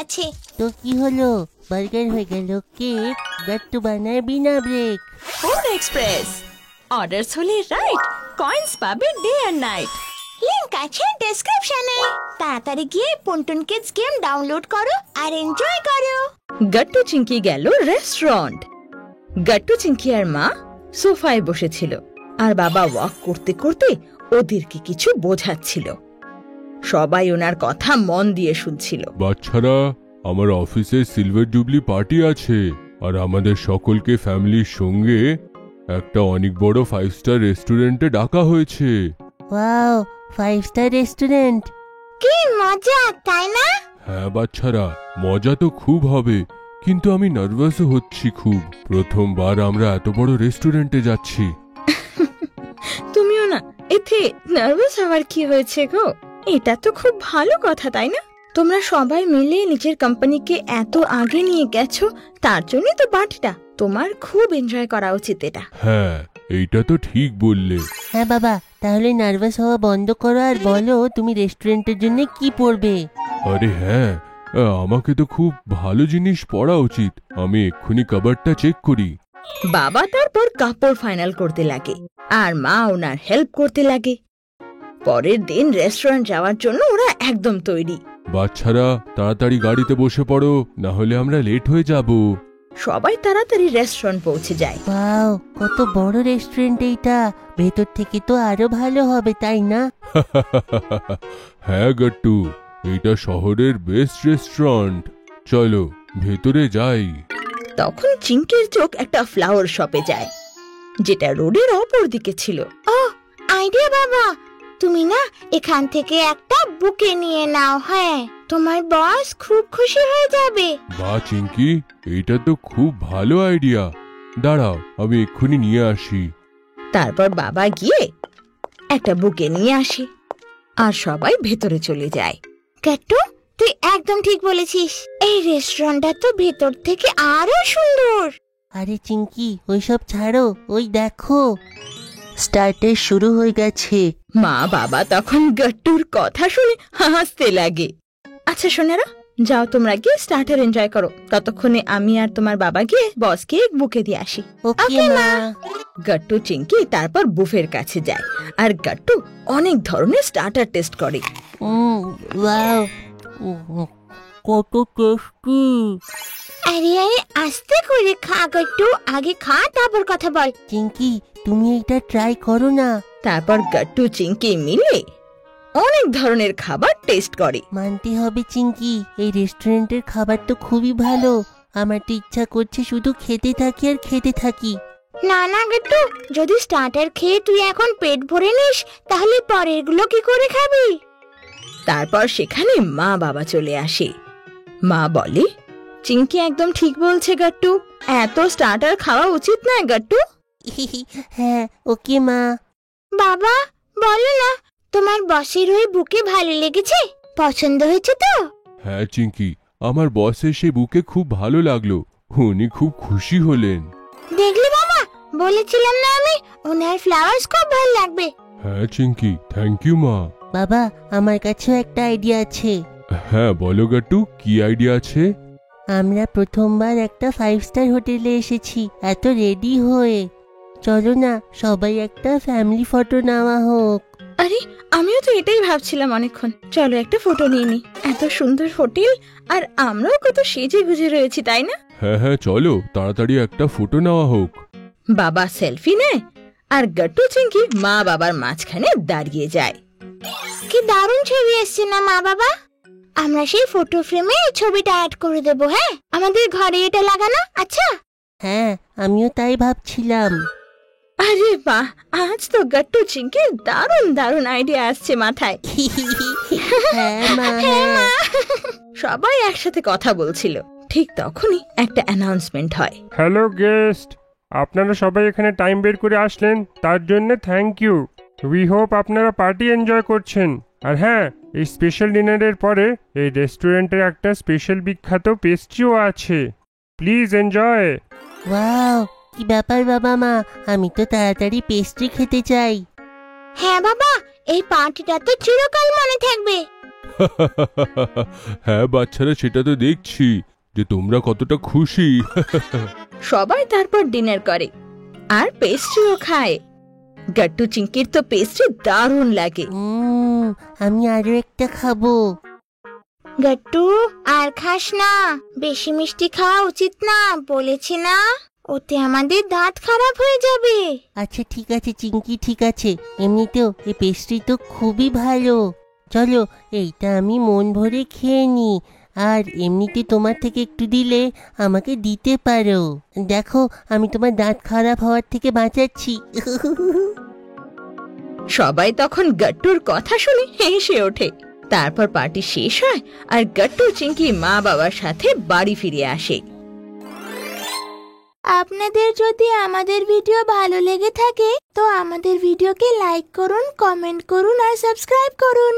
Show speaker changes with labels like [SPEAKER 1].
[SPEAKER 1] আছে।
[SPEAKER 2] তো কি হলো, বার্গার হয়ে গেল কেক, গাট্টু বানায় বিনা ব্রেক।
[SPEAKER 3] ফুড এক্সপ্রেস, অর্ডারস হলে রাইট, কয়েন্স পাবে ডে আর নাইট।
[SPEAKER 1] লিংক আছে ডেসক্রিপশনে। তাড়াতাড়ি গিয়ে পুনটুন কিডস গেম ডাউনলোড করো আর এনজয় করো।
[SPEAKER 3] গাট্টু চিংকি গেল রেস্টুরেন্ট। গাট্টু চিংকি আর মা সোফায় বসেছিল, আর বাবা ওয়াক করতে করতে ওদেরকে কিছু বোঝাচ্ছিল। সবাই ওনার কথা মন দিয়ে শুনছিল।
[SPEAKER 4] বাচ্চারা, আমার অফিসে সিলভার জুবলি পার্টি আছে, আর আমাদের সকলকে ফ্যামিলির সঙ্গে একটা অনেক বড় 5 স্টার রেস্টুরেন্টে ডাকা হয়েছে।
[SPEAKER 2] ওয়াও, 5 স্টার রেস্টুরেন্ট,
[SPEAKER 1] কি মজা, তাই না?
[SPEAKER 4] হ্যাঁ বাচ্চারা, মজা তো খুব হবে, কিন্তু আমি নার্ভাসও হচ্ছি খুব। প্রথমবার আমরা এত বড় রেস্টুরেন্টে যাচ্ছি।
[SPEAKER 3] তুমিও না, এতে নার্ভাস হওয়ার কি হয়েছে গো? এটা তো খুব ভালো কথা, তাই না? তোমরা সবাই মিলে নিজের কোম্পানিকে এত আগে নিয়ে গেছো, তার জন্যই তো পার্টিটা। তোমার খুব এনজয় করা উচিত এটা।
[SPEAKER 4] হ্যাঁ, এইটা তো ঠিক বললে।
[SPEAKER 2] হ্যাঁ বাবা, তাহলে নার্ভাস হওয়া বন্ধ করো আর বলো তুমি রেস্টুরেন্টের জন্য কি পড়বে।
[SPEAKER 4] আরে হ্যাঁ, আমাকে তো খুব ভালো জিনিস পড়া উচিত। আমি এক্ষুনি কাবারটা চেক করি।
[SPEAKER 3] বাবা তারপর কাপড় ফাইনাল করতে লাগে, আর মা ওনার হেল্প করতে লাগে। পরের দিন রেস্টুরেন্ট যাওয়ার জন্য ওরা একদম তৈরি।
[SPEAKER 4] বাচ্চারা, তাড়াতাড়ি গাড়িতে বসে পড়ো, না হলে আমরা লেট হয়ে যাব।
[SPEAKER 3] সবাই তাড়াতাড়ি রেস্টুরেন্ট পৌঁছে যায়।
[SPEAKER 2] ওয়াও, কত বড় রেস্টুরেন্ট এইটা, ভেতর থেকে তো আরো ভালো হবে, তাই না?
[SPEAKER 4] হ্যাঁ গাট্টু, এইটা শহরের বেস্ট রেস্টুরেন্ট। চলো ভেতরে যাই।
[SPEAKER 3] তখন চিংকির চোখ একটা ফ্লাওয়ার শপে যায়, যেটা রোডের অপর দিকে ছিল।
[SPEAKER 1] ও আইডিয়া বাবা, তুমি না এখান থেকে একটা বুকে নিয়ে নাও। হ্যাঁ, তোমার বস খুব খুশি হয়ে যাবে।
[SPEAKER 4] বাহ চিংকি, এইটা তো খুব ভালো আইডিয়া। দাঁড়াও, আমি এক্ষুনি নিয়ে আসি।
[SPEAKER 3] তারপর বাবা গিয়ে একটা বুকে নিয়ে আসে, আর সবাই ভেতরে চলে যায়।
[SPEAKER 1] গাট্টু, তুই একদম ঠিক বলেছিস। এই রেস্টুরেন্টটা তো ভেতর থেকে আরো সুন্দর।
[SPEAKER 2] আরে চিংকি, ওইসব ছাড়ো, ওই দেখো স্টার্টার শুরু হয়ে গেছে।
[SPEAKER 3] মা বাবা তখন গাট্টুর কথা শুনে হাসতে লাগে। আচ্ছা সোনারা, যাও তোমরা গিয়ে স্টার্টার এনজয় করো, ততক্ষণে আমি আর তোমার বাবা গিয়ে বসকে এক বুকে দিয়ে আসি।
[SPEAKER 2] ওকে মা।
[SPEAKER 3] গাট্টু চিংকি তারপর বুফের কাছে যায়, আর গাট্টু অনেক ধরনের স্টার্টার টেস্ট করে।
[SPEAKER 2] ওয়াও, কত টেস্টি।
[SPEAKER 1] আরে আরে, আস্তে করে খা গাট্টু, আগে খা তারপর কথা বল।
[SPEAKER 2] চিংকি, তুমি এটা ট্রাই করো না।
[SPEAKER 3] তারপর গাট্টু চিংকি মিলে অনেক ধরনের খাবার টেস্ট করে।
[SPEAKER 2] মানতে হবে চিংকি, এই রেস্টুরেন্টের খাবার তো খুবই ভালো। আমার তো ইচ্ছা করছে শুধু খেতে থাকি আর খেতে থাকি।
[SPEAKER 1] না না গাট্টু, যদি স্টার্টার খেয়ে তুই এখন পেট ভরে নিস, তাহলে পরের গুলো কি করে খাবি?
[SPEAKER 3] তারপর সেখানে মা বাবা চলে আসে। মা বলে, চিংকি একদম ঠিক বলছে গাট্টু, এত স্টার্টার খাওয়া উচিত নয় গাট্টু।
[SPEAKER 2] হ্যাঁ, ওকে মা।
[SPEAKER 1] বাবা বলো না, তোমার বসের ওই বুকে ভালো লেগেছে? পছন্দ হয়েছে তো?
[SPEAKER 4] হ্যাঁ চিংকি, আমার বসের সেই বুকে খুব ভালো লাগলো, উনি খুব খুশি হলেন।
[SPEAKER 1] দেখলি বাবা, বলেছিলাম না আমি, ওনার ফ্লাওয়ার্স খুব ভালো লাগবে।
[SPEAKER 4] হ্যাঁ চিংকি, থ্যাংক ইউ মা।
[SPEAKER 2] বাবা, আমার কাছেও একটা আইডিয়া আছে।
[SPEAKER 4] হ্যাঁ বলো গাট্টু, কি আইডিয়া আছে?
[SPEAKER 2] আমরা প্রথমবার একটা 5 স্টার হোটেলে এসেছি এত রেডি হয়ে। চলো না সবাই একটা ফ্যামিলি ফটো নেওয়া হোক।
[SPEAKER 3] আরে আমিও তো এটাই ভাবছিলাম অনেকক্ষণ। চলো একটা ফটো নিয়ে নি। এত সুন্দর হোটেল, আর আমরাও কত সেজে গুজে রয়েছি, তাই না?
[SPEAKER 4] হ্যাঁ হ্যাঁ, চলো তাড়াতাড়ি একটা ফটো নেওয়া হোক।
[SPEAKER 3] বাবা সেলফি নেয়, আর গাট্টু চিংকি মা বাবার মাঝখানে দাঁড়িয়ে যায়।
[SPEAKER 1] কি দারুণ ছবি এসছে না মা বাবা? আমরা সেই ফটো ফ্রেমে এই ছবিটা অ্যাড করে দেব। হ্যাঁ, আমাদের ঘরে এটা লাগানো। আচ্ছা
[SPEAKER 2] হ্যাঁ, আমিও তাই ভাবছিলাম।
[SPEAKER 3] আরে বাহ, আজ তো গাট্টু চিংকির দারুণ দারুণ আইডিয়া আসছে মাথায়।
[SPEAKER 2] হ্যাঁ মা, হ্যাঁ।
[SPEAKER 3] সবাই একসাথে কথা বলছিল, ঠিক তখনই একটা অ্যানাউন্সমেন্ট হয়।
[SPEAKER 5] হ্যালো গেস্ট, আপনারা সবাই এখানে টাইম বের করে আসলেন, তার জন্য থ্যাংক ইউ। উই হোপ আপনারা পার্টি এনজয় করছেন। আর হ্যাঁ, এই স্পেশাল ডিনারের পরে এই রেস্টুরেন্টের একটা স্পেশাল বিখ্যাত পেস্ট্রিও আছে। Please enjoy.
[SPEAKER 2] ওয়াও, কি ব্যাপার বাবা মা, আমি তো তাড়াতাড়ি পেস্ট্রি খেতে চাই।
[SPEAKER 1] হ্যাঁ বাবা, এই পার্টিটা তো চিরকাল মনে থাকবে।
[SPEAKER 4] হ্যাঁ বাচ্চারা, সেটা তো দেখছি যে তোমরা কতটা খুশি।
[SPEAKER 3] সবাই তারপর ডিনার করে আর পেস্ট্রিও খায়। গাট্টু চিংকির তো পেস্ট্রি দারুণ লাগে।
[SPEAKER 2] আমি আরো একটা খাবো।
[SPEAKER 1] গট্টু, আর খাস না, বেশি মিষ্টি খাওয়া উচিত না, বলেছি না? ওতে আমাদের দাঁত খারাপ হয়ে যাবে।
[SPEAKER 2] আচ্ছা ঠিক আছে চিঙ্কি, ঠিক আছে। এমনিতেও এই পেস্ট্রি তো খুবই ভালো। চলো এইটা আমি মন ভরে খেয়ে নি। আর এমনিতে তোমার থেকে একটু দিলে আমাকে দিতে পারো। দেখো আমি তোমার দাঁত খারাপ হওয়ার থেকে বাঁচাচ্ছি।
[SPEAKER 3] সবাই তখন গাট্টুর কথা শুনে হেসে ওঠে। তারপর পার্টি শেষ হয় আর গাট্টু চিংকি মা বাবার সাথে বাড়ি ফিরে আসে।
[SPEAKER 1] আপনাদের যদি আমাদের ভিডিও ভালো লেগে থাকে তো আমাদের ভিডিওকে লাইক করুন, কমেন্ট করুন আর সাবস্ক্রাইব করুন।